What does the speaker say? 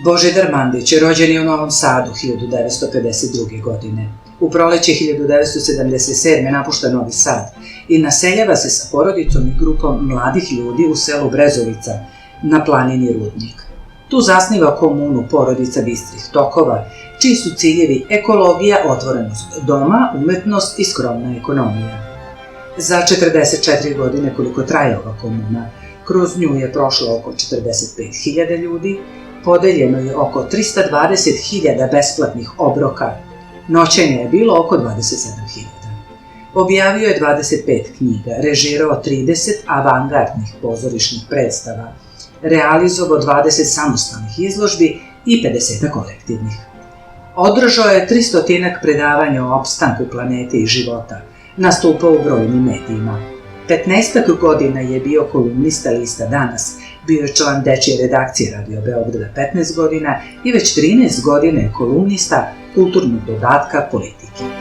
Božidar Mandić rođen je u Novom Sadu 1952. godine. U proleće 1977. napušta Novi Sad i naseljava se sa porodicom i grupom mladih ljudi u selu Brezovica na planini Rudnik. Tu zasniva komunu Porodica bistrih tokova, čiji su ciljevi ekologija, otvorenost doma, umetnost i skromna ekonomija. Za 44 godine koliko traje ova komuna, kroz nju je prošlo oko 45.000 ljudi, podeljeno je oko 320.000 besplatnih obroka, noćenja je bilo oko 27.000. Objavio je 25 knjiga, režirao 30 avangardnih pozorišnih predstava, realizovao 20 samostalnih izložbi i 50 kolektivnih. Održao je 300 predavanja o opstanku planete i života, nastupao u brojnim medijima. 15 godina je bio kolumnista lista Danas, bio je član dečje redakcije Radio Beograda 15 godina i već 13 godina je kolumnista kulturnog dodatka Politike.